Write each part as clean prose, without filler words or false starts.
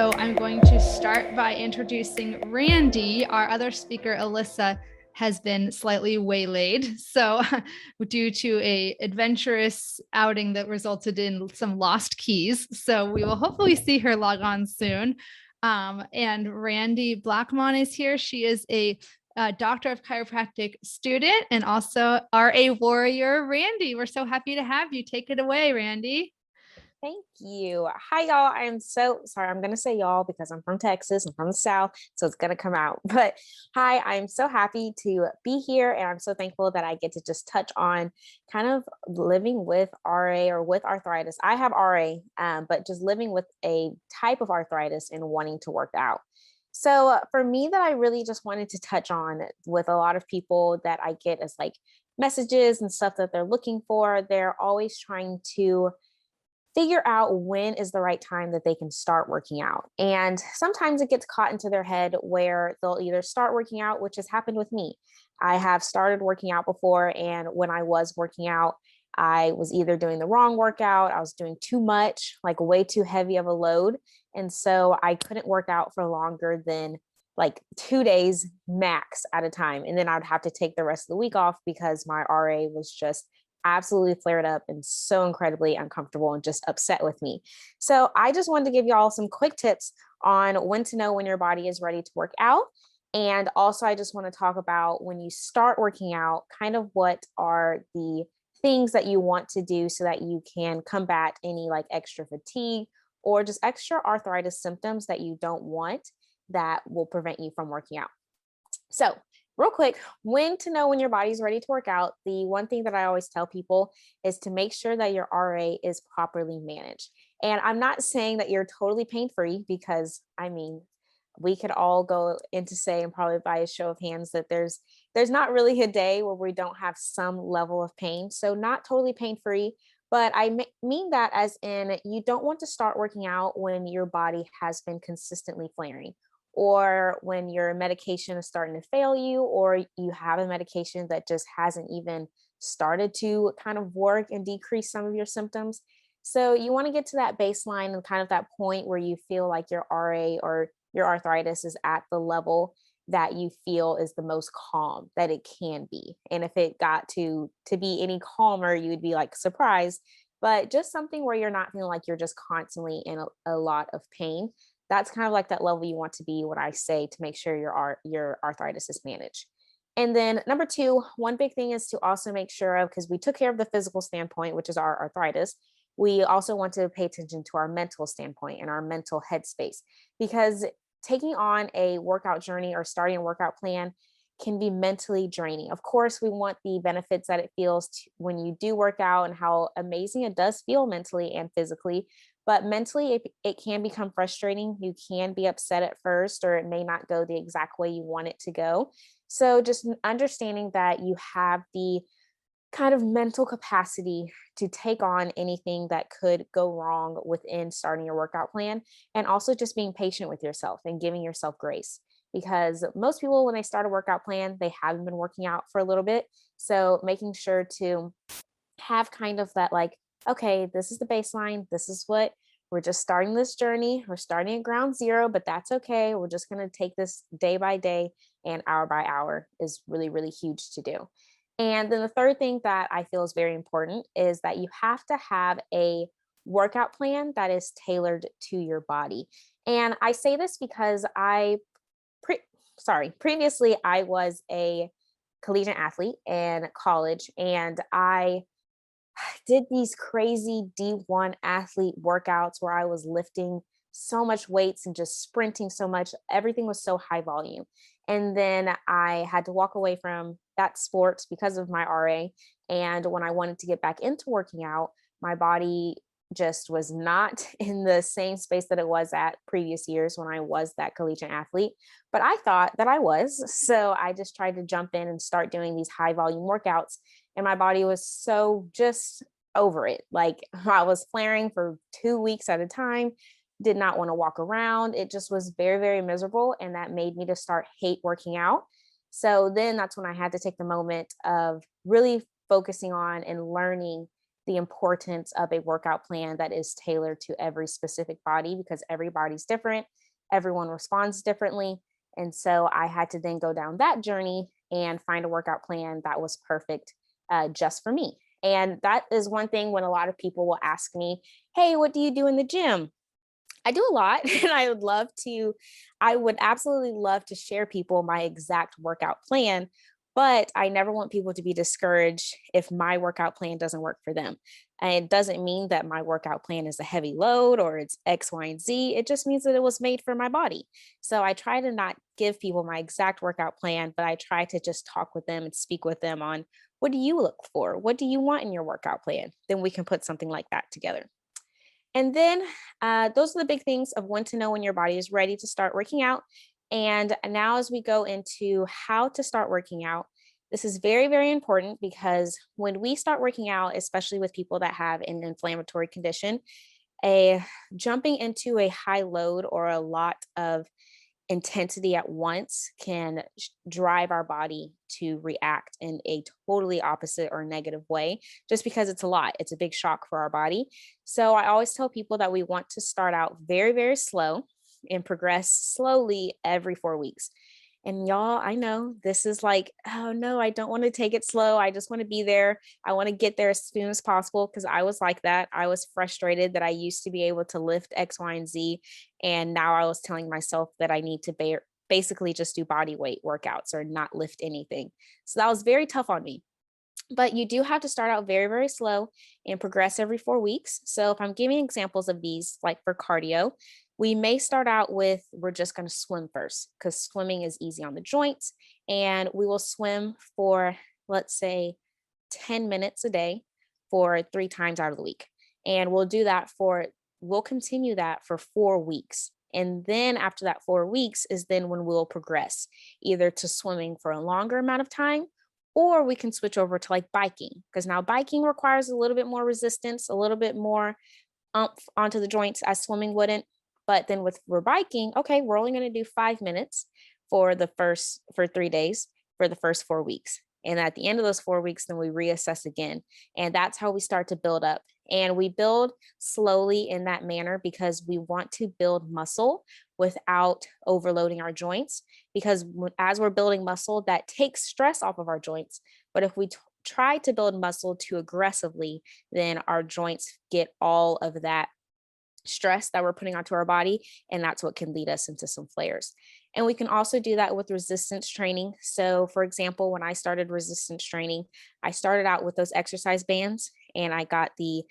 So I'm going to start by introducing Randy. Our other speaker, Alyssa, has been slightly waylaid. So due to a adventurous outing that resulted in some lost keys. So we will hopefully see her log on soon. And Randy Blackmon is here. She is a Doctor of Chiropractic student and also RA warrior. Randy, we're so happy to have you. Take it away, Randy. Thank you. Hi, y'all. I am so sorry. I'm going to say y'all because I'm from Texas. I'm from the South, so it's going to come out. But hi, I'm so happy to be here. And I'm so thankful that I get to just touch on kind of living with RA or with arthritis. I have RA, but just living with a type of arthritis and wanting to work out. So for me, that I really just wanted to touch on with a lot of people that I get as like messages and stuff that they're looking for, they're always trying to figure out when is the right time that they can start working out. And sometimes it gets caught into their head where they'll either start working out, which has happened with me. I have started working out before, and when I was working out, I was either doing the wrong workout, I was doing too much, like way too heavy of a load. And so I couldn't work out for longer than like 2 days max at a time. And then I'd have to take the rest of the week off because my RA was just absolutely flared up and so incredibly uncomfortable and just upset with me. So I just wanted to give you all some quick tips on when to know when your body is ready to work out. And also, I just want to talk about when you start working out, kind of what are the things that you want to do so that you can combat any like extra fatigue or just extra arthritis symptoms that you don't want that will prevent you from working out. So real quick, when to know when your body's ready to work out. The one thing that I always tell people is to make sure that your RA is properly managed. And I'm not saying that you're totally pain-free because I mean, we could all go into say and probably by a show of hands that there's not really a day where we don't have some level of pain. So not totally pain-free, but I mean that as in you don't want to start working out when your body has been consistently flaring, or when your medication is starting to fail you, or you have a medication that just hasn't even started to kind of work and decrease some of your symptoms. So you want to get to that baseline and kind of that point where you feel like your RA or your arthritis is at the level that you feel is the most calm that it can be. And if it got to be any calmer, you would be like surprised, but just something where you're not feeling like you're just constantly in a lot of pain. That's kind of like that level you want to be when I say to make sure your arthritis is managed. And then number two, one big thing is to also make sure of, because we took care of the physical standpoint, which is our arthritis, we also want to pay attention to our mental standpoint and our mental headspace, because taking on a workout journey or starting a workout plan can be mentally draining. Of course, we want the benefits that it feels when you do work out and how amazing it does feel mentally and physically. But mentally, it can become frustrating. You can be upset at first, or it may not go the exact way you want it to go. So just understanding that you have the kind of mental capacity to take on anything that could go wrong within starting your workout plan, and also just being patient with yourself and giving yourself grace. Because most people, when they start a workout plan, they haven't been working out for a little bit. So making sure to have kind of that like, okay, this is the baseline. This is what we're just starting this journey. We're starting at ground zero, but that's okay. We're just going to take this day by day and hour by hour is really, really huge to do. And then the third thing that I feel is very important is that you have to have a workout plan that is tailored to your body. And I say this because previously I was a collegiate athlete in college, and I did these crazy D1 athlete workouts where I was lifting so much weights and just sprinting so much. Everything was so high volume. And then I had to walk away from that sport because of my RA. And when I wanted to get back into working out, my body just was not in the same space that it was at previous years when I was that collegiate athlete. But I thought that I was. So I just tried to jump in and start doing these high volume workouts. And my body was so just over it. Like I was flaring for 2 weeks at a time, did not want to walk around. It just was very, very miserable. And that made me to start hate working out. So then that's when I had to take the moment of really focusing on and learning the importance of a workout plan that is tailored to every specific body, because everybody's different, everyone responds differently. And so I had to then go down that journey and find a workout plan that was perfect just for me. And that is one thing when a lot of people will ask me, hey, what do you do in the gym? I do a lot and I would absolutely love to share people my exact workout plan, but I never want people to be discouraged if my workout plan doesn't work for them. And it doesn't mean that my workout plan is a heavy load or it's X, Y, and Z. It just means that it was made for my body. So I try to not give people my exact workout plan, but I try to just talk with them and speak with them on, what do you look for? What do you want in your workout plan? Then we can put something like that together. And then those are the big things of when to know when your body is ready to start working out. And now, as we go into how to start working out, this is very, very important, because when we start working out, especially with people that have an inflammatory condition, a jumping into a high load or a lot of intensity at once can drive our body to react in a totally opposite or negative way, just because it's a lot. It's a big shock for our body. So I always tell people that we want to start out very, very slow and progress slowly every 4 weeks. And y'all, I know this is like, oh no, I don't want to take it slow. I just want to be there. I want to get there as soon as possible, because I was like that. I was frustrated that I used to be able to lift X, Y, and Z. And now I was telling myself that I need to basically just do body weight workouts or not lift anything. So that was very tough on me. But you do have to start out very, very slow and progress every 4 weeks. So if I'm giving examples of these, like for cardio, we may start out with, we're just going to swim first, because swimming is easy on the joints. And we will swim for, let's say, 10 minutes a day for 3 times out of the week. And we'll continue that for 4 weeks. And then after that 4 weeks is then when we'll progress either to swimming for a longer amount of time, or we can switch over to like biking, because now biking requires a little bit more resistance, a little bit more umph onto the joints as swimming wouldn't. But then we're biking, okay, we're only going to do 5 minutes for 3 days for the first 4 weeks. And at the end of those 4 weeks, then we reassess again. And that's how we start to build up. And we build slowly in that manner, because we want to build muscle without overloading our joints. Because as we're building muscle, that takes stress off of our joints. But if we try to build muscle too aggressively, then our joints get all of that stress that we're putting onto our body, and that's what can lead us into some flares. And we can also do that with resistance training. So for example, when I started resistance training, I started out with those exercise bands, and I got the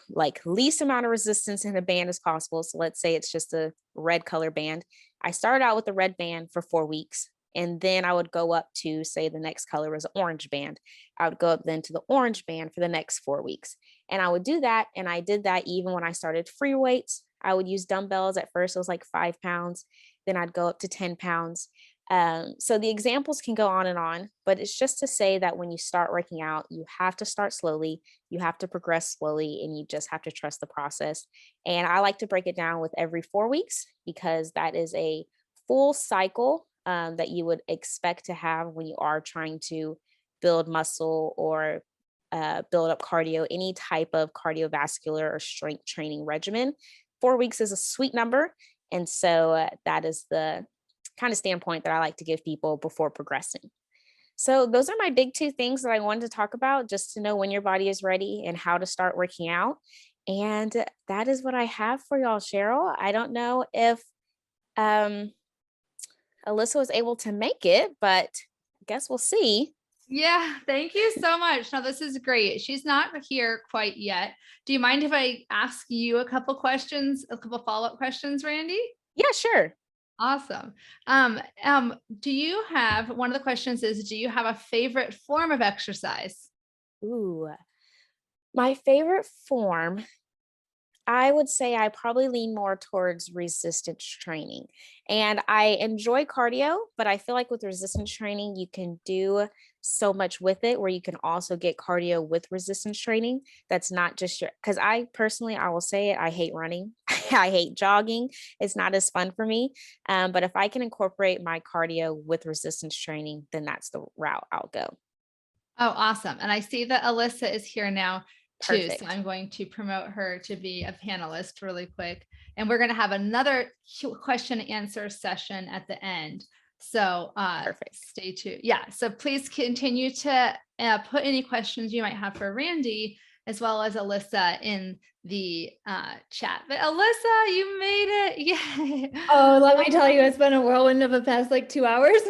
like least amount of resistance in a band as possible. So let's say it's just a red color band. I started out with the red band for 4 weeks. And then I would go up to, say, the next color was an orange band. I would go up then to the orange band for the next 4 weeks. And I would do that. And I did that even when I started free weights. I would use dumbbells. At first, it was like 5 pounds. Then I'd go up to 10 pounds. So the examples can go on, but it's just to say that when you start working out, you have to start slowly, you have to progress slowly, and you just have to trust the process. And I like to break it down with every 4 weeks, because that is a full cycle that you would expect to have when you are trying to build muscle or build up cardio, any type of cardiovascular or strength training regimen. 4 weeks is a sweet number. And so that is the kind of standpoint that I like to give people before progressing. So those are my big 2 things that I wanted to talk about, just to know when your body is ready and how to start working out. And that is what I have for y'all, Cheryl. I don't know if Alyssa was able to make it, but I guess we'll see. Yeah, thank you so much. No, this is great. She's not here quite yet. Do you mind if I ask you a couple follow-up questions, Randy? Yeah, sure. Awesome. Do you have, one of the questions is, do you have a favorite form of exercise? Ooh, my favorite form, I would say I probably lean more towards resistance training. And I enjoy cardio, but I feel like with resistance training, you can do so much with it, where you can also get cardio with resistance training. That's not just because I personally, I will say it, I hate running. I hate jogging. It's not as fun for me. But if I can incorporate my cardio with resistance training, then that's the route I'll go. Oh, awesome. And I see that Alyssa is here now. too. So Perfect. I'm going to promote her to be a panelist really quick. And we're going to have another question and answer session at the end. So Perfect. stay tuned. Yeah. So please continue to put any questions you might have for Randy as well as Alyssa in the chat. But Alyssa, you made it. Yay. Oh, let me tell you, it's been a whirlwind of the past like 2 hours.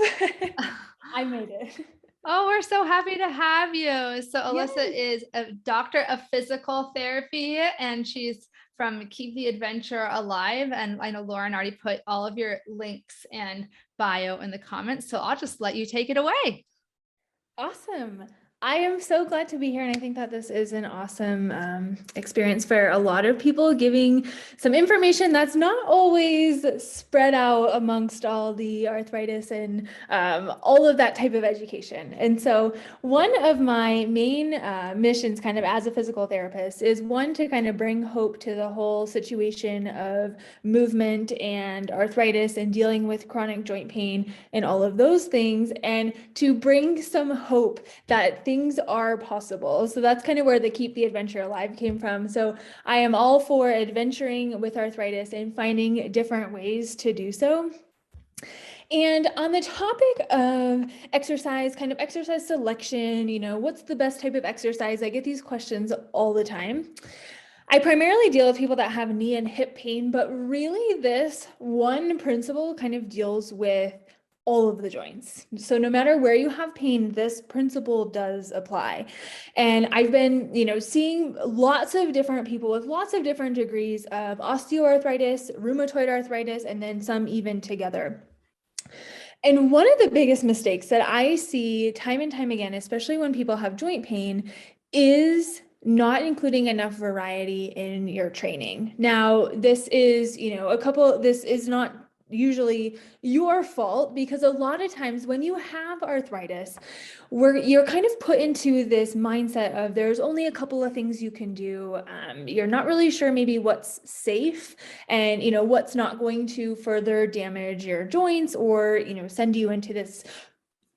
I made it. Oh, we're so happy to have you. So Alyssa Yes. is a doctor of physical therapy, and she's from Keep the Adventure Alive. And I know Lauren already put all of your links and bio in the comments. So I'll just let you take it away. Awesome. I am so glad to be here, and I think that this is an awesome experience for a lot of people, giving some information that's not always spread out amongst all the arthritis and all of that type of education. And so one of my main missions kind of as a physical therapist is one to kind of bring hope to the whole situation of movement and arthritis and dealing with chronic joint pain and all of those things, and to bring some hope that things are possible. So that's kind of where the Keep the Adventure Alive came from. So I am all for adventuring with arthritis and finding different ways to do so. And on the topic of exercise, kind of exercise selection, what's the best type of exercise? I get these questions all the time. I primarily deal with people that have knee and hip pain, but really this one principle kind of deals with all of the joints. So no matter where you have pain, this principle does apply. And I've been, seeing lots of different people with lots of different degrees of osteoarthritis, rheumatoid arthritis, and then some even together. And one of the biggest mistakes that I see time and time again, especially when people have joint pain, is not including enough variety in your training. Now, this is, this is not usually your fault, because a lot of times when you have arthritis, you're kind of put into this mindset of there's only a couple of things you can do. You're not really sure maybe what's safe and what's not going to further damage your joints or send you into this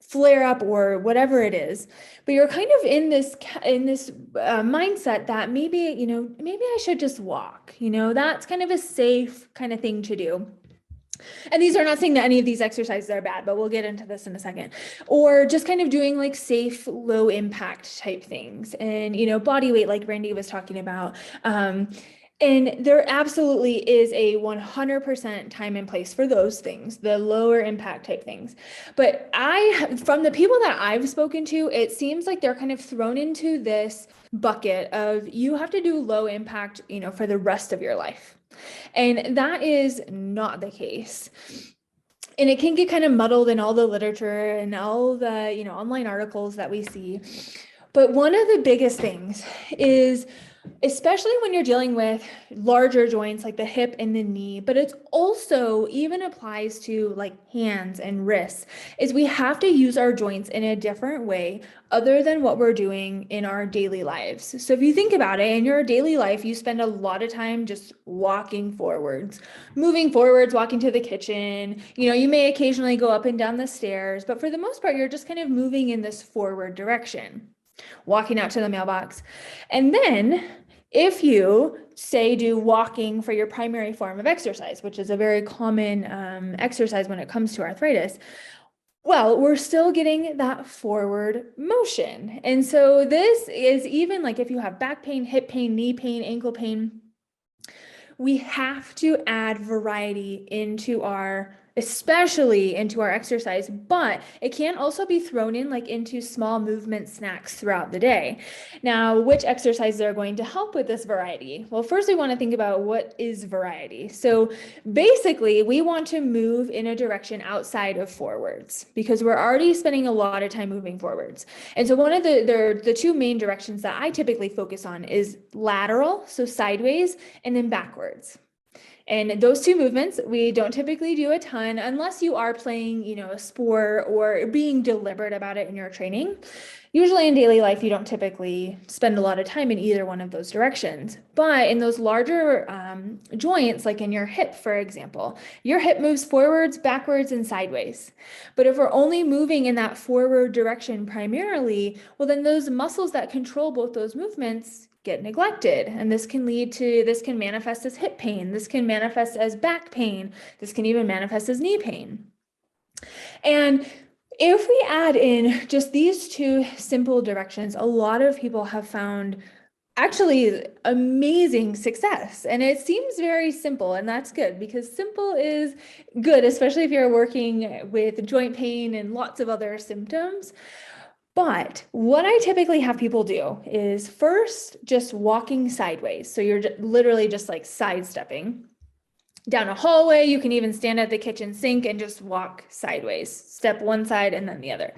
flare up or whatever it is. But you're kind of in this mindset that maybe I should just walk. That's kind of a safe kind of thing to do. And these are not saying that any of these exercises are bad, but we'll get into this in a second. Or just kind of doing like safe, low impact type things, and body weight, like Randy was talking about. And there absolutely is a 100% time and place for those things, the lower impact type things. But from the people that I've spoken to, it seems like they're kind of thrown into this bucket of you have to do low impact, for the rest of your life. And that is not the case. And it can get kind of muddled in all the literature and all the, online articles that we see. But one of the biggest things is, especially when you're dealing with larger joints like the hip and the knee, but it's also even applies to like hands and wrists, is we have to use our joints in a different way other than what we're doing in our daily lives. So if you think about it, in your daily life, you spend a lot of time just walking forwards, moving forwards, walking to the kitchen. You may occasionally go up and down the stairs, but for the most part, you're just kind of moving in this forward direction, walking out to the mailbox. And then if you say do walking for your primary form of exercise, which is a very common exercise when it comes to arthritis, well, we're still getting that forward motion. And so this is even like if you have back pain, hip pain, knee pain, ankle pain, we have to add variety especially into our exercise, but it can also be thrown in like into small movement snacks throughout the day. Now, which exercises are going to help with this variety? Well, first we want to think about what is variety. So basically we want to move in a direction outside of forwards because we're already spending a lot of time moving forwards. And so one of the two main directions that I typically focus on is lateral, so sideways, and then backwards. And those two movements, we don't typically do a ton unless you are playing, a sport or being deliberate about it in your training. Usually in daily life, you don't typically spend a lot of time in either one of those directions. But in those larger joints, like in your hip, for example, your hip moves forwards, backwards, and sideways. But if we're only moving in that forward direction primarily, well, then those muscles that control both those movements get neglected. And this can manifest as hip pain. This can manifest as back pain. This can even manifest as knee pain. And if we add in just these two simple directions, a lot of people have found actually amazing success. And it seems very simple, and that's good, because simple is good, especially if you're working with joint pain and lots of other symptoms. But what I typically have people do is first just walking sideways. So you're literally just like sidestepping down a hallway. You can even stand at the kitchen sink and just walk sideways, step one side and then the other.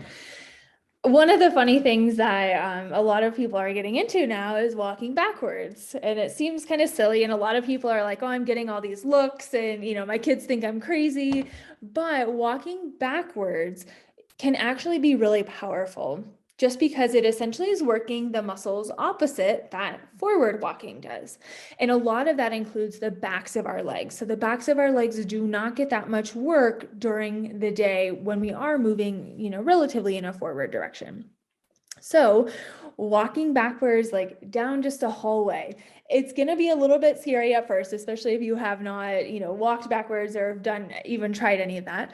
One of the funny things that a lot of people are getting into now is walking backwards. And it seems kind of silly. And a lot of people are like, oh, I'm getting all these looks and, my kids think I'm crazy. But walking backwards can actually be really powerful, just because it essentially is working the muscles opposite that forward walking does. And a lot of that includes the backs of our legs. So the backs of our legs do not get that much work during the day when we are moving, relatively in a forward direction. So walking backwards, like down just a hallway, it's going to be a little bit scary at first, especially if you have not, walked backwards or even tried any of that.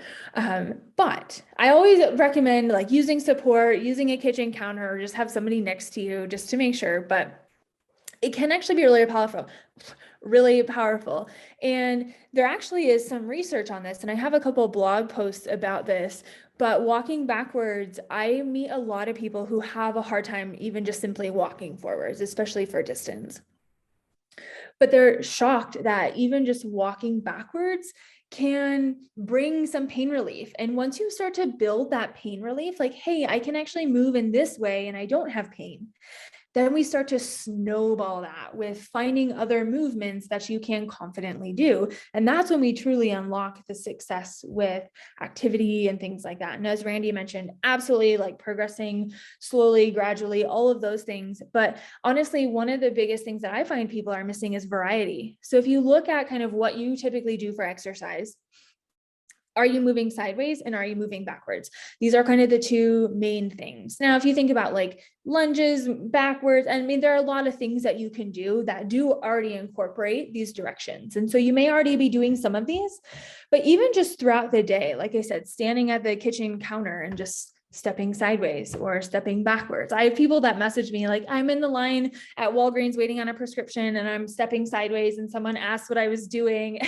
But I always recommend like using support, using a kitchen counter, or just have somebody next to you just to make sure. But it can actually be really powerful. And there actually is some research on this, and I have a couple of blog posts about this. But walking backwards, I meet a lot of people who have a hard time even just simply walking forwards, especially for distance. But they're shocked that even just walking backwards can bring some pain relief. And once you start to build that pain relief, like, hey, I can actually move in this way and I don't have pain, then we start to snowball that with finding other movements that you can confidently do. And that's when we truly unlock the success with activity and things like that. And as Randy mentioned, absolutely like progressing slowly, gradually, all of those things. But honestly, one of the biggest things that I find people are missing is variety. So if you look at kind of what you typically do for exercise, are you moving sideways and are you moving backwards? These are kind of the two main things. Now, if you think about like lunges backwards, there are a lot of things that you can do that do already incorporate these directions. And so you may already be doing some of these, but even just throughout the day, like I said, standing at the kitchen counter and just stepping sideways or stepping backwards. I have people that message me like, I'm in the line at Walgreens waiting on a prescription and I'm stepping sideways and someone asked what I was doing.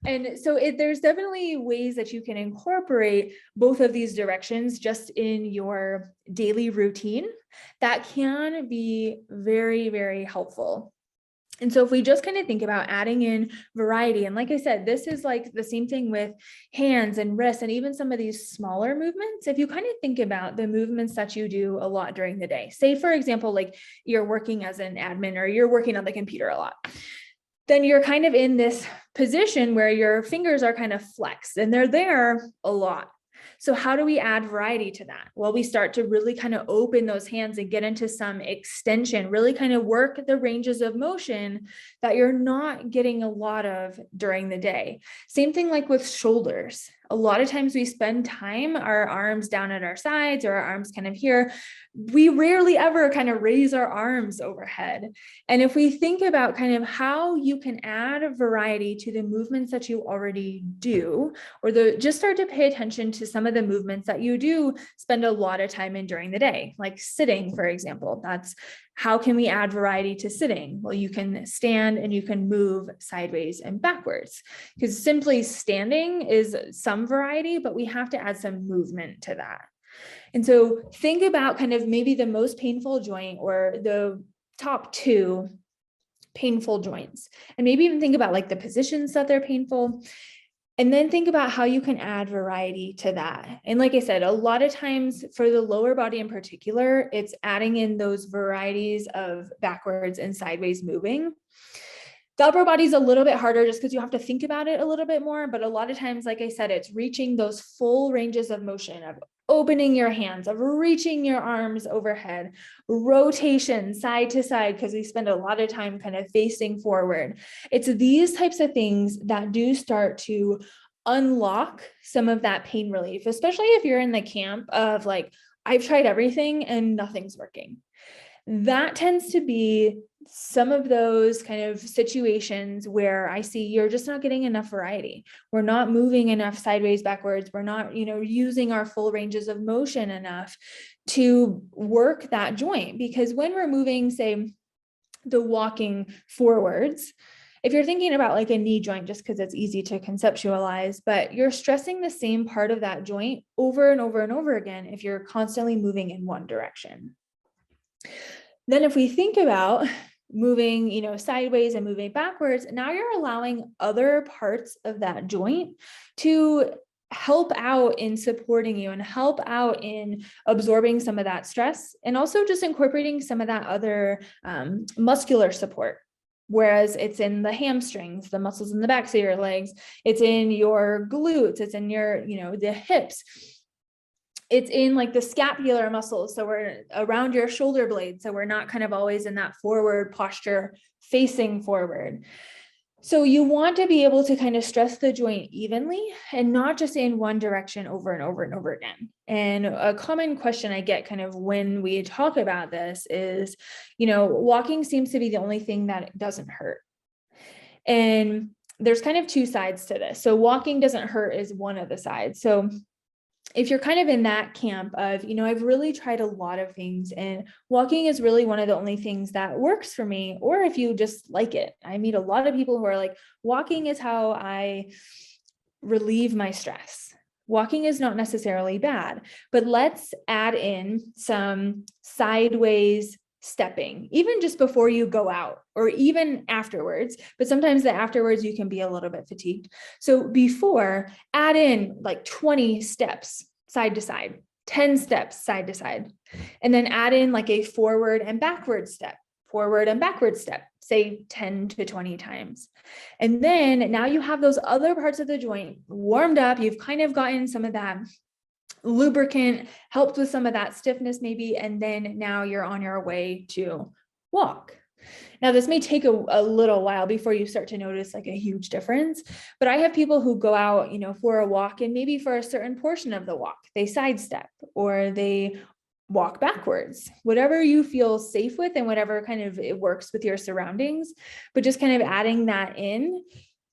And so there's definitely ways that you can incorporate both of these directions just in your daily routine that can be very, very helpful. And so if we just kind of think about adding in variety, and like I said, this is like the same thing with hands and wrists and even some of these smaller movements. If you kind of think about the movements that you do a lot during the day, say, for example, like you're working as an admin or you're working on the computer a lot, then you're kind of in this position where your fingers are kind of flexed and they're there a lot. So how do we add variety to that? Well, we start to really kind of open those hands and get into some extension, really kind of work the ranges of motion that you're not getting a lot of during the day. Same thing like with shoulders. A lot of times we spend time, our arms down at our sides or our arms kind of here. We rarely ever kind of raise our arms overhead. And if we think about kind of how you can add variety to the movements that you already do, or just start to pay attention to some of the movements that you do spend a lot of time in during the day, like sitting, for example. That's how can we add variety to sitting? Well, you can stand and you can move sideways and backwards, because simply standing is some variety, but we have to add some movement to that. And so think about kind of maybe the most painful joint or the top two painful joints, and maybe even think about like the positions that they're painful. And then think about how you can add variety to that. And like I said, a lot of times for the lower body in particular, it's adding in those varieties of backwards and sideways moving. The upper body is a little bit harder just because you have to think about it a little bit more. But a lot of times, like I said, it's reaching those full ranges of motion, of opening your hands, of reaching your arms overhead, rotation side to side, because we spend a lot of time kind of facing forward. It's these types of things that do start to unlock some of that pain relief, especially if you're in the camp of like, I've tried everything and nothing's working. That tends to be some of those kind of situations where I see you're just not getting enough variety. We're not moving enough sideways, backwards. We're not, using our full ranges of motion enough to work that joint. Because when we're moving, say, the walking forwards, if you're thinking about like a knee joint, just because it's easy to conceptualize, but you're stressing the same part of that joint over and over and over again if you're constantly moving in one direction. Then if we think about moving, sideways and moving backwards, now you're allowing other parts of that joint to help out in supporting you and help out in absorbing some of that stress, and also just incorporating some of that other muscular support. Whereas it's in the hamstrings, the muscles in the backs of your legs, it's in your glutes, it's in your, the hips. It's in like the scapular muscles. So we're around your shoulder blades. So we're not kind of always in that forward posture facing forward. So you want to be able to kind of stress the joint evenly and not just in one direction over and over and over again. And a common question I get kind of when we talk about this is, walking seems to be the only thing that doesn't hurt. And there's kind of two sides to this. So walking doesn't hurt is one of the sides. So if you're kind of in that camp of, I've really tried a lot of things and walking is really one of the only things that works for me, or if you just like it. I meet a lot of people who are like, walking is how I relieve my stress. Walking is not necessarily bad, but let's add in some sideways stepping, even just before you go out or even afterwards. But sometimes the afterwards you can be a little bit fatigued. So before, add in like 20 steps side to side, 10 steps side to side, and then add in like a forward and backward step, say 10 to 20 times. And then now you have those other parts of the joint warmed up. You've kind of gotten some of that lubricant, helped with some of that stiffness maybe, and then now you're on your way to walk. Now, this may take a little while before you start to notice like a huge difference, but I have people who go out, for a walk, and maybe for a certain portion of the walk, they sidestep or they walk backwards, whatever you feel safe with and whatever kind of it works with your surroundings, but just kind of adding that in.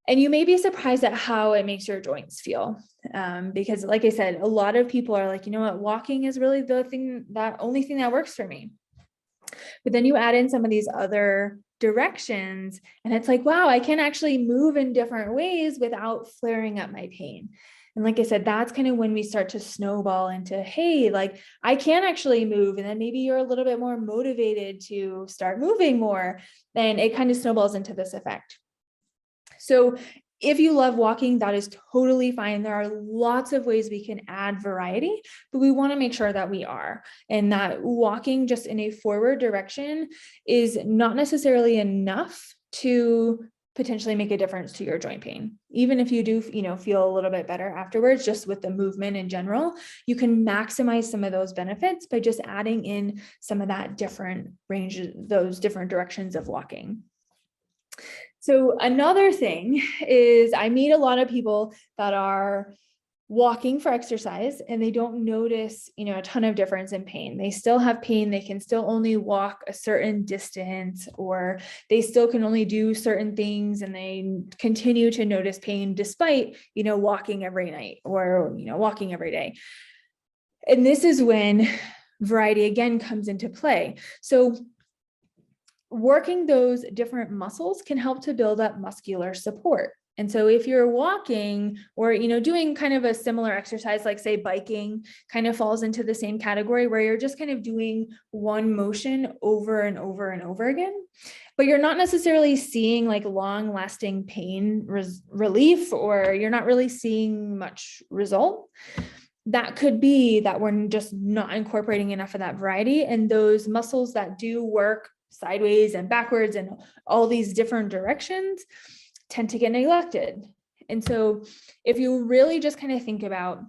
And you may be surprised at how it makes your joints feel. Because like I said, a lot of people are like, walking is really that only thing that works for me. But then you add in some of these other directions and it's like, wow, I can actually move in different ways without flaring up my pain. And like I said, that's kind of when we start to snowball into, hey, like I can actually move. And then maybe you're a little bit more motivated to start moving more. And it kind of snowballs into this effect. So if you love walking, that is totally fine. There are lots of ways we can add variety, but we want to make sure that we are, and that walking just in a forward direction is not necessarily enough to potentially make a difference to your joint pain. Even if you do, feel a little bit better afterwards, just with the movement in general, you can maximize some of those benefits by just adding in some of that different ranges, those different directions of walking. So another thing is I meet a lot of people that are walking for exercise and they don't notice, a ton of difference in pain. They still have pain. They can still only walk a certain distance, or they still can only do certain things, and they continue to notice pain despite, walking every night or, walking every day. And this is when variety again comes into play. So working those different muscles can help to build up muscular support. And so if you're walking or, doing kind of a similar exercise, like say biking kind of falls into the same category where you're just kind of doing one motion over and over and over again, but you're not necessarily seeing like long lasting pain relief, or you're not really seeing much result. That could be that we're just not incorporating enough of that variety, and those muscles that do work sideways and backwards and all these different directions tend to get neglected. And so if you really just kind of think about,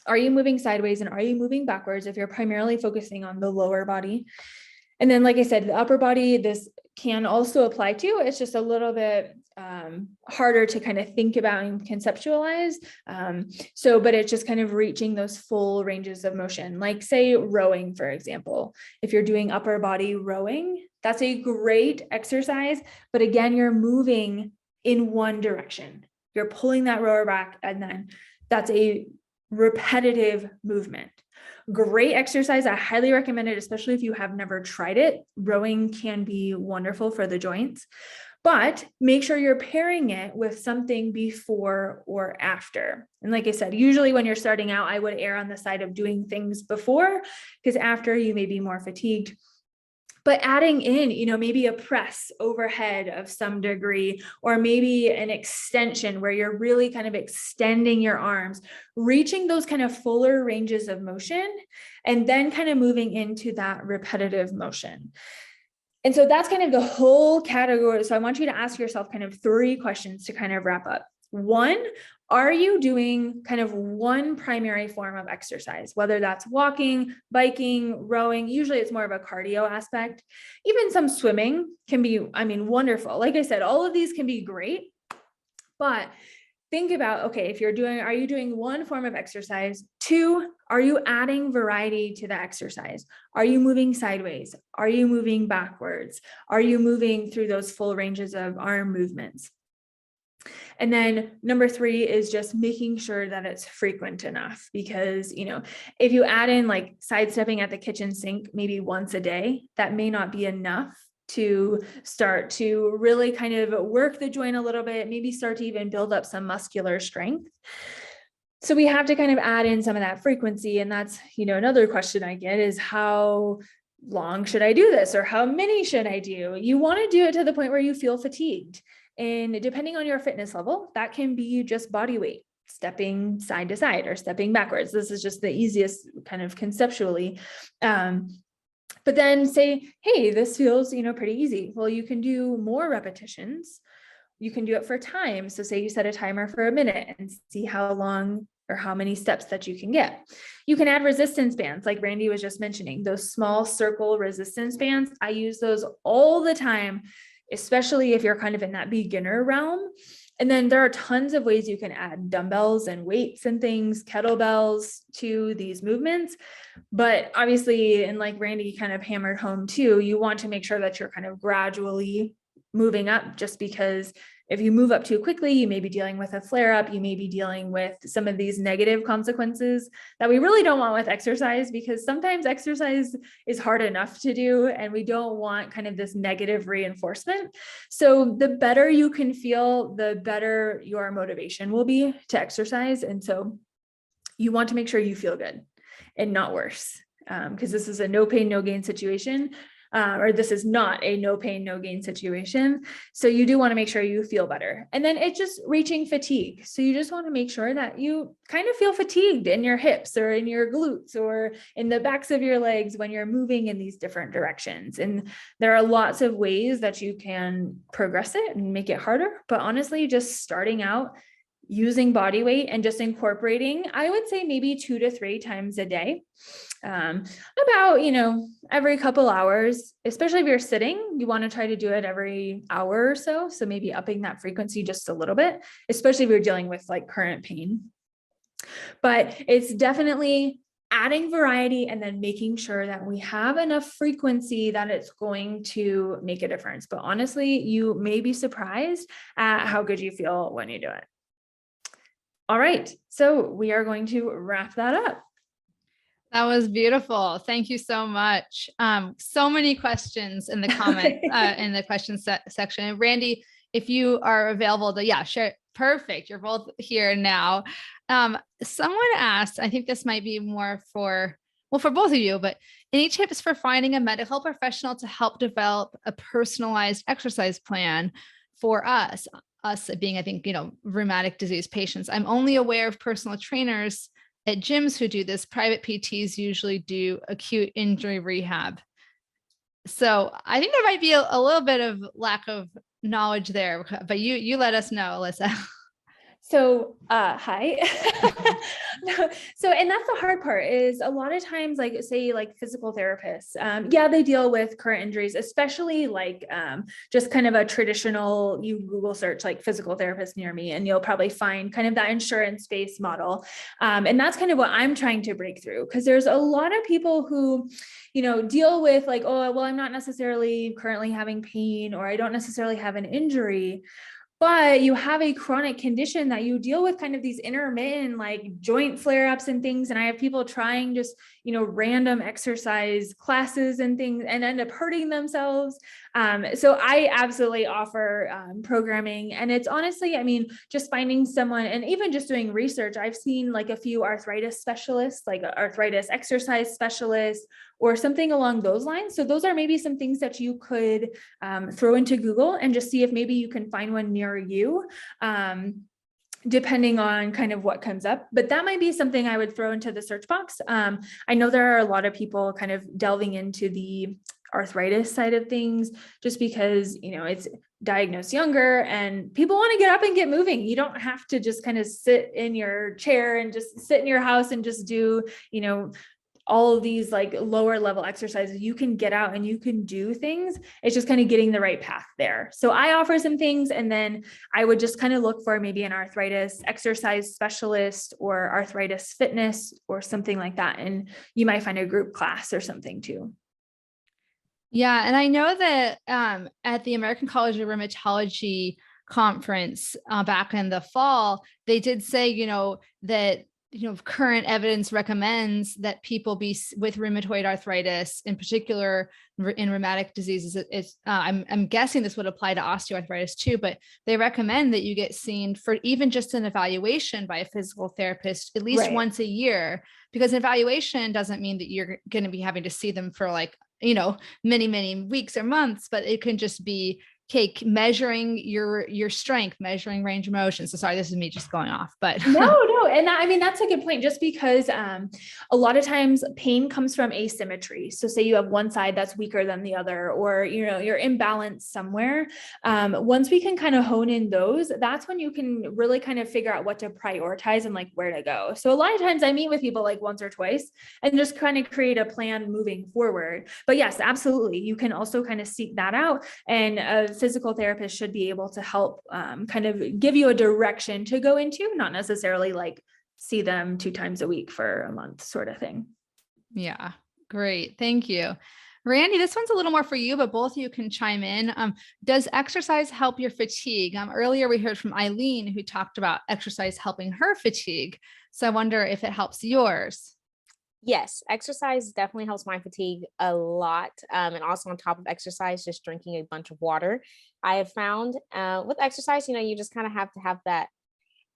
are you moving sideways and are you moving backwards if you're primarily focusing on the lower body? And then, like I said, the upper body, this can also apply to. It's just a little bit harder to kind of think about and conceptualize. But it's just kind of reaching those full ranges of motion, like say rowing, for example. If you're doing upper body rowing, that's a great exercise. But again, you're moving in one direction. You're pulling that rower back, and then that's a repetitive movement. Great exercise. I highly recommend it, especially if you have never tried it. Rowing can be wonderful for the joints, but make sure you're pairing it with something before or after. And like I said, usually when you're starting out, I would err on the side of doing things before, because after you may be more fatigued. But adding in, maybe a press overhead of some degree, or maybe an extension where you're really kind of extending your arms, reaching those kind of fuller ranges of motion, and then kind of moving into that repetitive motion. And so that's kind of the whole category. So I want you to ask yourself kind of 3 questions to kind of wrap up. 1, are you doing kind of one primary form of exercise, whether that's walking, biking, rowing? Usually it's more of a cardio aspect. Even some swimming can be, wonderful. Like I said, all of these can be great, but think about, okay, are you doing one form of exercise? 2, are you adding variety to the exercise? Are you moving sideways? Are you moving backwards? Are you moving through those full ranges of arm movements? And then number 3 is just making sure that it's frequent enough, because, if you add in like sidestepping at the kitchen sink, maybe once a day, that may not be enough to start to really kind of work the joint a little bit, maybe start to even build up some muscular strength. So we have to kind of add in some of that frequency. And that's, another question I get is, how long should I do this? Or how many should I do? You want to do it to the point where you feel fatigued. And depending on your fitness level, that can be just body weight, stepping side to side or stepping backwards. This is just the easiest kind of conceptually. But then say, hey, this feels, pretty easy. Well, you can do more repetitions. You can do it for time. So say you set a timer for a minute and see how long or how many steps that you can get. You can add resistance bands, like Randy was just mentioning, those small circle resistance bands. I use those all the time, especially if you're kind of in that beginner realm. And then there are tons of ways you can add dumbbells and weights and things, kettlebells to these movements. But obviously, and like Randy kind of hammered home too, you want to make sure that you're kind of gradually moving up, just because if you move up too quickly, you may be dealing with a flare up. You may be dealing with some of these negative consequences that we really don't want with exercise, because sometimes exercise is hard enough to do and we don't want kind of this negative reinforcement. So the better you can feel, the better your motivation will be to exercise. And so you want to make sure you feel good and not worse, because this is a no pain, no gain situation. Or this is not a no pain, no gain situation. So you do want to make sure you feel better. And then it's just reaching fatigue. So you just want to make sure that you kind of feel fatigued in your hips or in your glutes or in the backs of your legs when you're moving in these different directions. And there are lots of ways that you can progress it and make it harder. But honestly, just starting out using body weight and just incorporating, I would say maybe 2 to 3 times a day, about, every couple hours, especially if you're sitting, you want to try to do it every hour or so. So maybe upping that frequency just a little bit, especially if you're dealing with like current pain. But it's definitely adding variety and then making sure that we have enough frequency that it's going to make a difference. But honestly, you may be surprised at how good you feel when you do it. All right, so we are going to wrap that up. That was beautiful. Thank you so much. So many questions in the comment, in the questions section. And Randy, if you are available to, share. Perfect. You're both here now. Someone asked, I think this might be more for both of you, but any tips for finding a medical professional to help develop a personalized exercise plan for us being, I think, rheumatic disease patients? I'm only aware of personal trainers at gyms who do this. Private PTs usually do acute injury rehab. So I think there might be a little bit of lack of knowledge there, but you let us know, Alyssa. So, hi. So, and that's the hard part is a lot of times, like say like physical therapists, yeah, they deal with current injuries, especially like, just kind of a traditional, you Google search like physical therapist near me, and you'll probably find kind of that insurance-based model. And that's kind of what I'm trying to break through, because there's a lot of people who, deal with like, oh, well, I'm not necessarily currently having pain, or I don't necessarily have an injury, but you have a chronic condition that you deal with kind of these intermittent like joint flare-ups and things. And I have people trying just, random exercise classes and things and end up hurting themselves. So I absolutely offer programming. And it's honestly, I mean, just finding someone and even just doing research. I've seen like a few arthritis specialists, like an arthritis exercise specialist or something along those lines. So those are maybe some things that you could throw into Google and just see if maybe you can find one near you, depending on kind of what comes up. But that might be something I would throw into the search box. I know there are a lot of people kind of delving into the arthritis side of things, just because, it's diagnosed younger and people want to get up and get moving. You don't have to just kind of sit in your chair and just sit in your house and just do, all of these like lower level exercises. You can get out and you can do things. It's just kind of getting the right path there. So I offer some things, and then I would just kind of look for maybe an arthritis exercise specialist or arthritis fitness or something like that. And you might find a group class or something too. Yeah. And I know that at the American College of Rheumatology conference back in the fall, they did say, that current evidence recommends that people be with rheumatoid arthritis, in particular in rheumatic diseases. I'm guessing this would apply to osteoarthritis too, but they recommend that you get seen for even just an evaluation by a physical therapist at least once a year, because an evaluation doesn't mean that you're going to be having to see them for like, many, many weeks or months, but it can just be measuring your strength, measuring range of motion. So sorry, this is me just going off, but no. And I mean, that's a good point, just because a lot of times pain comes from asymmetry. So say you have one side that's weaker than the other, or, you're imbalanced somewhere. Once we can kind of hone in those, that's when you can really kind of figure out what to prioritize and like where to go. So a lot of times I meet with people like once or twice and just kind of create a plan moving forward. But yes, absolutely. You can also kind of seek that out, and a physical therapist should be able to help kind of give you a direction to go into, not necessarily like see them 2 times a week for a month sort of thing. Yeah, great. Thank you. Randy, this one's a little more for you, but both of you can chime in. Does exercise help your fatigue? Earlier we heard from Eileen, who talked about exercise helping her fatigue. So I wonder if it helps yours. Yes, exercise definitely helps my fatigue a lot. And also on top of exercise, just drinking a bunch of water. I have found with exercise, you just kind of have to have that.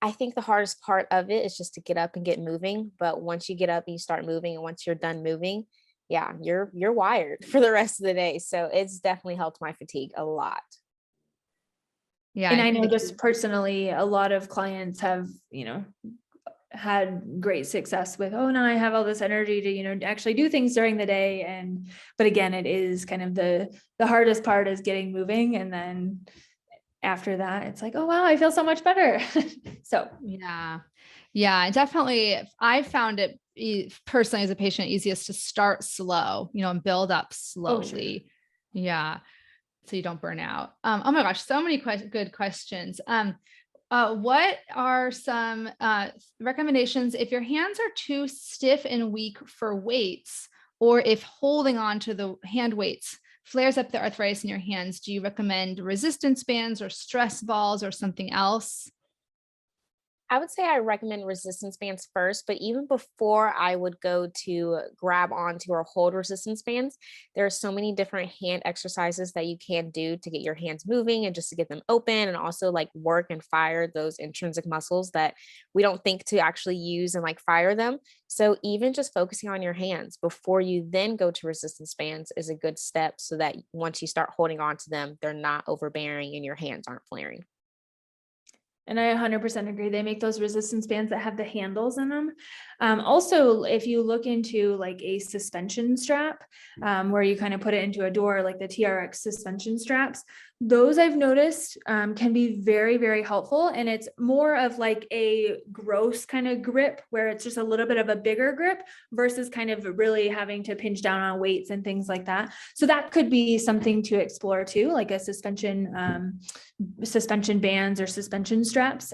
I think the hardest part of it is just to get up and get moving. But once you get up and you start moving, and once you're done moving, yeah, you're wired for the rest of the day. So it's definitely helped my fatigue a lot. Yeah. And I know just personally, a lot of clients have, had great success with, oh, now I have all this energy to, actually do things during the day. But again, it is kind of the hardest part is getting moving. And then after that, it's like, oh, wow, I feel so much better. So, yeah, definitely. I found it personally as a patient easiest to start slow, and build up slowly. Oh, sure. Yeah. So you don't burn out. Oh my gosh, so many good questions. What are some recommendations if your hands are too stiff and weak for weights, or if holding on to the hand weights flares up the arthritis in your hands? Do you recommend resistance bands or stress balls or something else? I would say I recommend resistance bands first, but even before I would go to grab onto or hold resistance bands, there are so many different hand exercises that you can do to get your hands moving and just to get them open, and also like work and fire those intrinsic muscles that we don't think to actually use and like fire them. So even just focusing on your hands before you then go to resistance bands is a good step, so that once you start holding on to them, they're not overbearing and your hands aren't flaring. And I 100% agree. They make those resistance bands that have the handles in them. Also, if you look into like a suspension strap, where you kind of put it into a door, like the TRX suspension straps, those I've noticed can be very, very helpful. And it's more of like a gross kind of grip where it's just a little bit of a bigger grip versus kind of really having to pinch down on weights and things like that. So that could be something to explore too, like a suspension bands or suspension straps.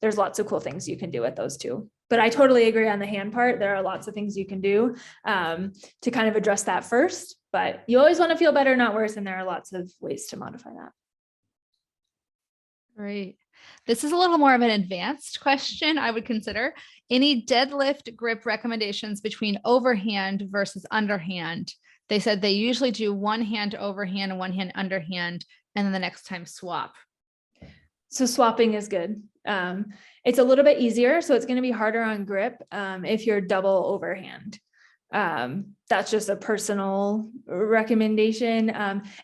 There's lots of cool things you can do with those too. But I totally agree on the hand part. There are lots of things you can do to kind of address that first, but you always want to feel better, not worse. And there are lots of ways to modify that. Great. This is a little more of an advanced question, I would consider. Any deadlift grip recommendations between overhand versus underhand? They said they usually do one hand overhand and one hand underhand, and then the next time swap. So swapping is good. It's a little bit easier. So it's going to be harder on grip if you're double overhand. That's just a personal recommendation.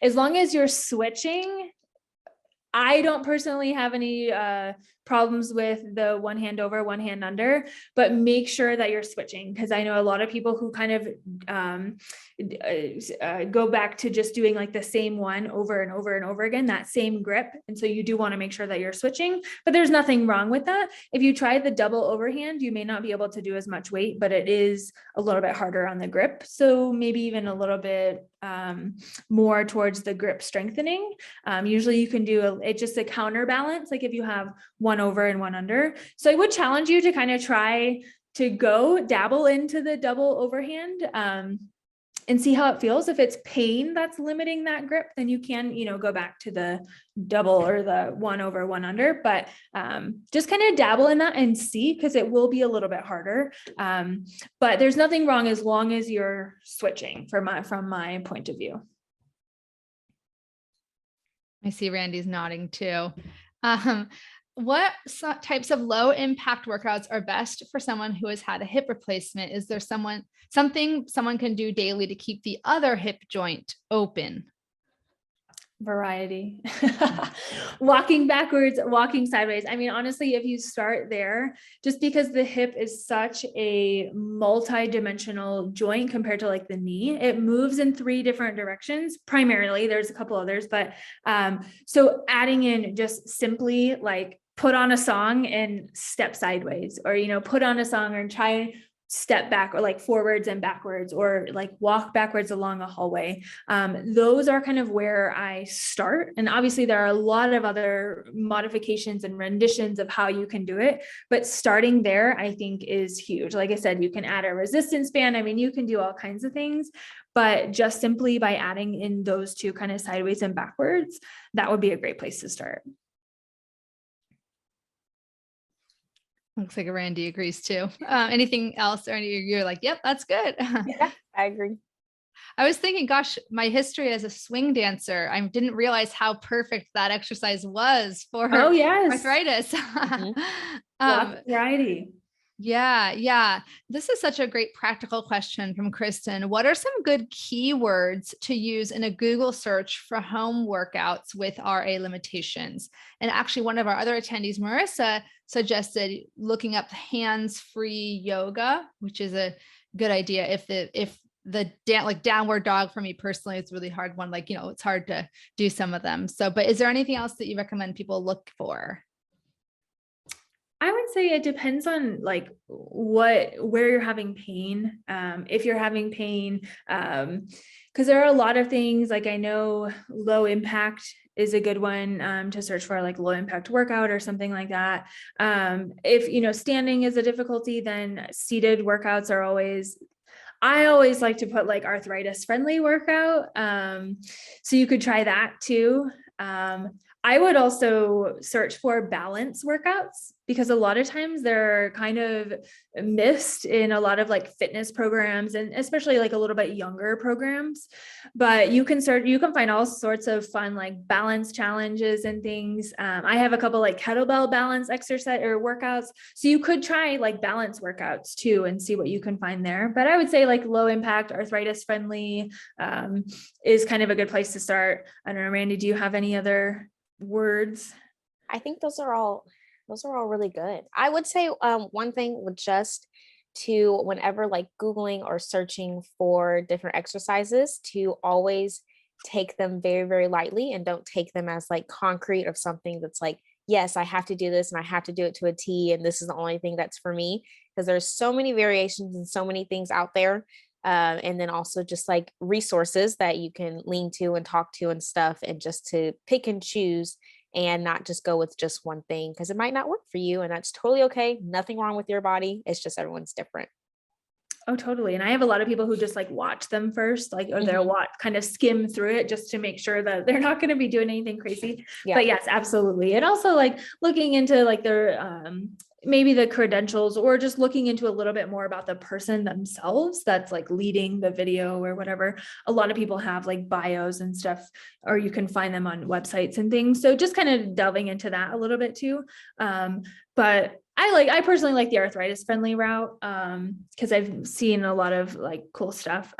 As long as you're switching, I don't personally have any problems with the one hand over, one hand under, but make sure that you're switching, because I know a lot of people who kind of go back to just doing like the same one over and over and over again, that same grip. And so you do want to make sure that you're switching, but there's nothing wrong with that. If you try the double overhand, you may not be able to do as much weight, but it is a little bit harder on the grip. So maybe even a little bit more towards the grip strengthening. Usually you can do it's just a counterbalance, like if you have one over and one under. So I would challenge you to kind of try to go dabble into the double overhand and see how it feels. If it's pain that's limiting that grip, then you can, go back to the double or the one over, one under, but just kind of dabble in that and see, because it will be a little bit harder. But there's nothing wrong as long as you're switching from my point of view. I see Randy's nodding too. What types of low impact workouts are best for someone who has had a hip replacement? Is there something someone can do daily to keep the other hip joint open? Variety. Walking backwards, walking sideways. I mean, honestly, if you start there, just because the hip is such a multi-dimensional joint compared to like the knee, it moves in 3 different directions. Primarily, there's a couple others, but so adding in just simply like put on a song and step sideways, or, put on a song and try and step back, or like forwards and backwards, or like walk backwards along a hallway. Those are kind of where I start. And obviously there are a lot of other modifications and renditions of how you can do it, but starting there, I think, is huge. Like I said, you can add a resistance band. I mean, you can do all kinds of things, but just simply by adding in those 2 kind of sideways and backwards, that would be a great place to start. Looks like Randy agrees too. Anything else, or you're like, yep, that's good. Yeah, I agree. I was thinking, gosh, my history as a swing dancer, I didn't realize how perfect that exercise was for arthritis. Variety. Yeah. This is such a great practical question from Kristen. What are some good keywords to use in a Google search for home workouts with RA limitations? And actually, one of our other attendees, Marissa, suggested looking up hands-free yoga, which is a good idea. If the downward dog for me personally, it's a really hard one. It's hard to do some of them. So, but is there anything else that you recommend people look for? I would say it depends on like where you're having pain. If you're having pain, because there are a lot of things, like I know low impact is a good one to search for, like low impact workout or something like that. If, standing is a difficulty, then seated workouts are I always like to put like arthritis friendly workout. So you could try that too. I would also search for balance workouts, because a lot of times they're kind of missed in a lot of like fitness programs, and especially like a little bit younger programs. But you can find all sorts of fun like balance challenges and things. I have a couple like kettlebell balance exercise or workouts. So you could try like balance workouts too and see what you can find there. But I would say like low impact, arthritis friendly is kind of a good place to start. I don't know, Randy, do you have any other words? I think those are all Those are all really good. I would say one thing would just to whenever like Googling or searching for different exercises to always take them very, very lightly and don't take them as like concrete of something that's like, yes, I have to do this and I have to do it to a T. And this is the only thing that's for me. Because there's so many variations and so many things out there. And then also just like resources that you can lean to and talk to and stuff, and just to pick and choose and not just go with just one thing because it might not work for you. And that's totally okay. Nothing wrong with your body. It's just everyone's different. Oh, totally. And I have a lot of people who just like watch them first, like, or they'll watch, kind of skim through it just to make sure that they're not going to be doing anything crazy. Yeah. But yes, absolutely. And also like looking into like their, maybe the credentials, or just looking into a little bit more about the person themselves that's like leading the video or whatever. A lot of people have like bios and stuff, or you can find them on websites and things. So just kind of delving into that a little bit too. But I personally like the arthritis friendly route, because I've seen a lot of like cool stuff.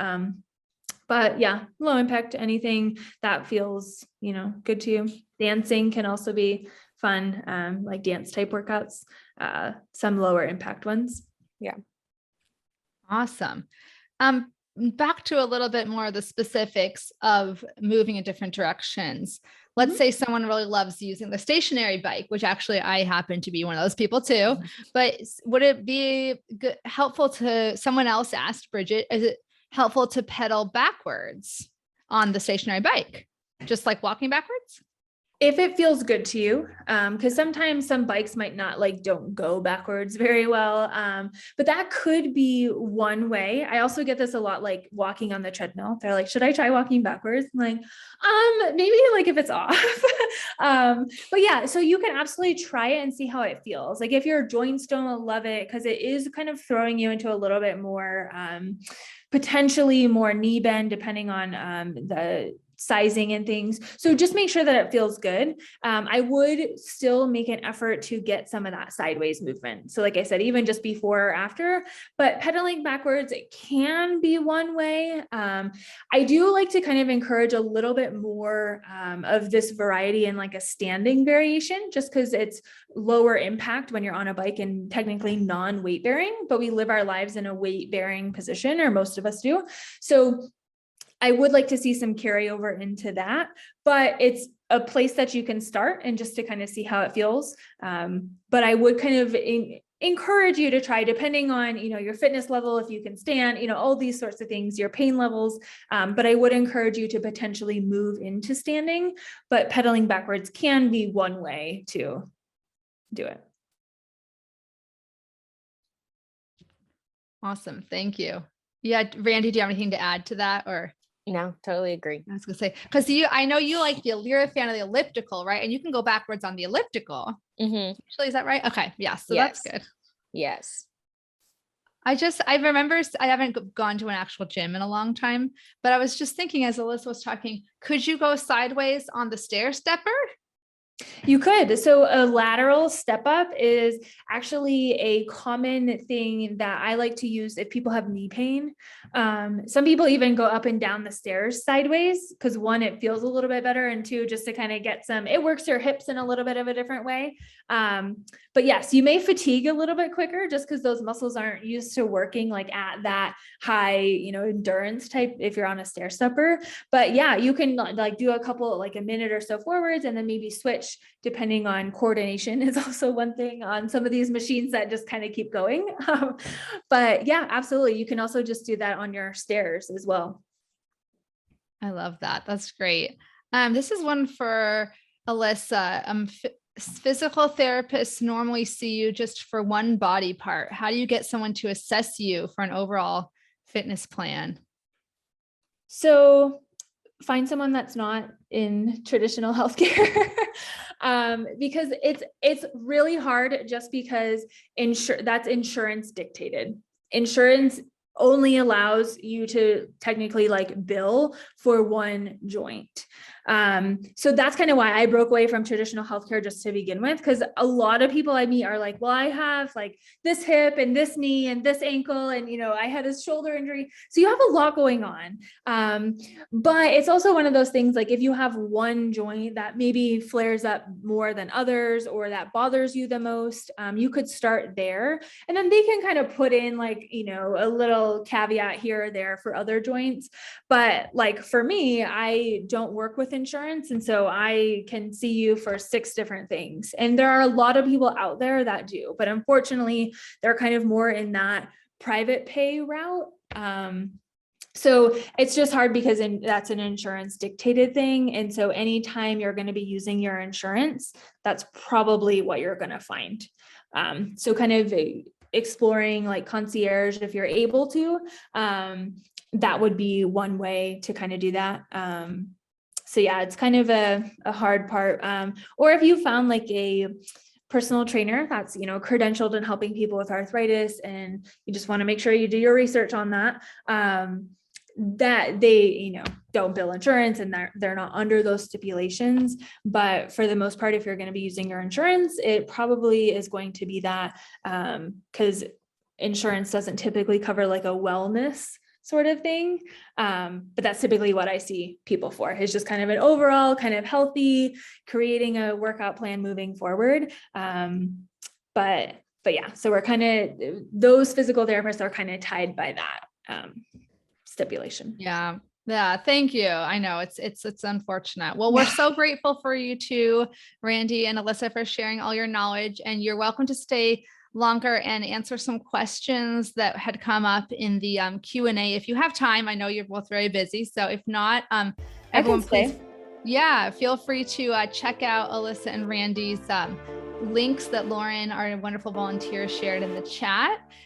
But yeah, low impact, anything that feels, good to you. Dancing can also be fun, like dance type workouts, some lower impact ones. Yeah. Awesome. Back to a little bit more of the specifics of moving in different directions. Let's say someone really loves using the stationary bike, which actually I happen to be one of those people too. But would it be helpful to, someone else asked, Bridget, is it helpful to pedal backwards on the stationary bike? Just like walking backwards? If it feels good to you, because sometimes some bikes might not don't go backwards very well, but that could be one way. I also get this a lot, like walking on the treadmill. They're like, should I try walking backwards? I'm like, maybe like if it's off. But yeah, so you can absolutely try it and see how it feels. Like if your joints don't love it, because it is kind of throwing you into a little bit more, potentially more knee bend, depending on the sizing and things. So just make sure that it feels good. I would still make an effort to get some of that sideways movement. So like I said, even just before or after, but pedaling backwards, it can be one way. I do like to kind of encourage a little bit more of this variety in like a standing variation, just because it's lower impact when you're on a bike and technically non-weight bearing, but we live our lives in a weight bearing position, or most of us do. So I would like to see some carryover into that, but it's a place that you can start and just to kind of see how it feels. But I would kind of encourage you to try, depending on, your fitness level, if you can stand, all these sorts of things, your pain levels. But I would encourage you to potentially move into standing, but pedaling backwards can be one way to do it. Awesome. Thank you. Yeah. Randy, do you have anything to add to that, or? No, totally agree. I was gonna say, because I know you're a fan of the elliptical, right? And you can go backwards on the elliptical. Actually, is that right? Okay. Yeah. So Yes. That's good. Yes. I remember, I haven't gone to an actual gym in a long time, but I was just thinking as Alyssa was talking, could you go sideways on the stair stepper? You could. So a lateral step up is actually a common thing that I like to use if people have knee pain. Some people even go up and down the stairs sideways because one, it feels a little bit better, and two, just to kind of get it works your hips in a little bit of a different way. But yes, you may fatigue a little bit quicker just because those muscles aren't used to working like at that high, endurance type if you're on a stair stepper. But yeah, you can like do a couple, like a minute or so forwards, and then maybe switch depending on coordination is also one thing on some of these machines that just kind of keep going. But yeah, absolutely. You can also just do that on your stairs as well. I love that. That's great. This is one for Alyssa. Physical therapists normally see you just for one body part. How do you get someone to assess you for an overall fitness plan? So find someone that's not in traditional healthcare. Because it's really hard just because that's insurance dictated. Insurance only allows you to technically like bill for one joint. So that's kind of why I broke away from traditional healthcare just to begin with, because a lot of people I meet are like, well, I have like this hip and this knee and this ankle, and I had a shoulder injury. So you have a lot going on. But it's also one of those things, like if you have one joint that maybe flares up more than others, or that bothers you the most, you could start there, and then they can kind of put in like, a little caveat here or there for other joints. But like for me, I don't work with insurance. And so I can see you for 6 different things. And there are a lot of people out there that do, but unfortunately they're kind of more in that private pay route. So it's just hard because that's an insurance dictated thing. And so anytime you're going to be using your insurance, that's probably what you're going to find. So kind of exploring like concierge, if you're able to, that would be one way to kind of do that. So yeah, it's kind of a hard part. Or if you found like a personal trainer that's, credentialed in helping people with arthritis, and you just want to make sure you do your research on that, that they, don't bill insurance and they're not under those stipulations. But for the most part, if you're going to be using your insurance, it probably is going to be that, because insurance doesn't typically cover like a wellness sort of thing. But that's typically what I see people for, is just kind of an overall kind of healthy, creating a workout plan moving forward. But yeah, so we're kind of, those physical therapists are kind of tied by that stipulation. Yeah. Yeah. Thank you. I know it's unfortunate. Well, we're so grateful for you two, Randy and Alyssa, for sharing all your knowledge, and you're welcome to stay longer and answer some questions that had come up in the Q&A if you have time. I know you're both very busy, so if not, everyone please, feel free to check out Alyssa and Randy's links that Lauren, our wonderful volunteer, shared in the chat.